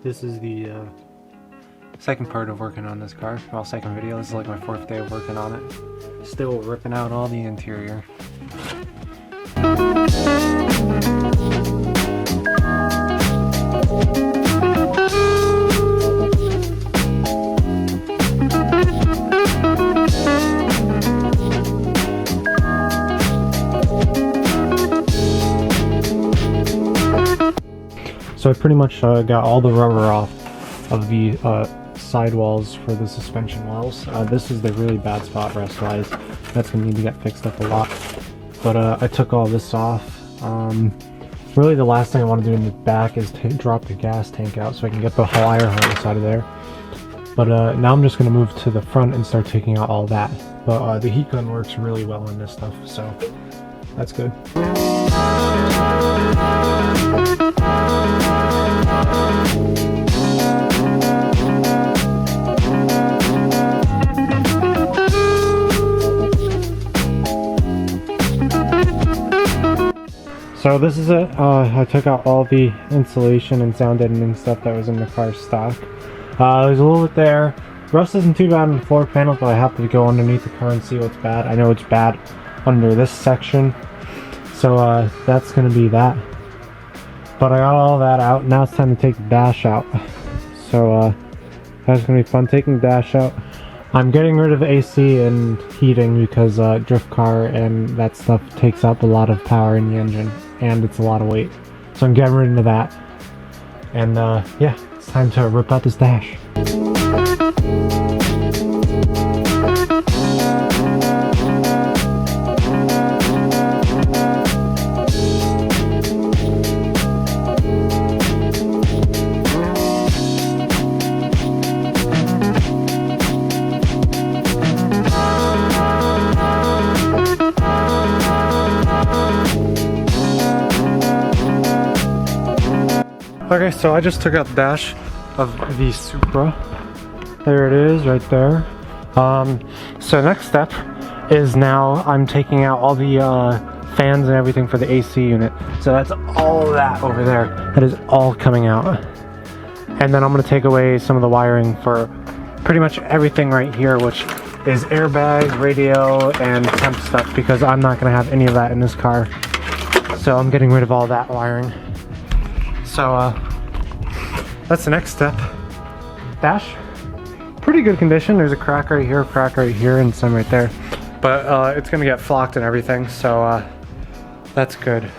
This is the second part of working on this car. Well, second video. This is like my 4th day of working on it. Still ripping out all the interior. So I pretty much got all the rubber off of the sidewalls for the suspension walls. This is the really bad spot rust-wise. That's going to need to get fixed up a lot. But I took all this off. Really the last thing I want to do in the back is to drop the gas tank out so I can get the wire harness out of there. But now I'm just going to move to the front and start taking out all that. But the heat gun works really well in this stuff, so that's good. So this is it. I took out all the insulation and sound deadening stuff that was in the car stock. There's a little bit there. Rust isn't too bad on the floor panels, but I have to go underneath the car and see what's bad. I know it's bad under this section, so that's going to be that. But I got all that out. Now it's time to take the dash out. So that's going to be fun taking the dash out. I'm getting rid of AC and heating because drift car and that stuff takes up a lot of power in the engine and it's a lot of weight. So I'm getting rid of that. And yeah, it's time to rip out this dash. Okay, so I just took out the dash of the Supra. There it is, right there. So next step is now I'm taking out all the fans and everything for the AC unit. So that's all that over there. That is all coming out. And then I'm going to take away some of the wiring for pretty much everything right here, which is airbag, radio, and temp stuff, because I'm not going to have any of that in this car. So I'm getting rid of all that wiring. So that's the next step. Dash, pretty good condition. There's a crack right here, and some right there. But it's gonna get flocked and everything, so that's good.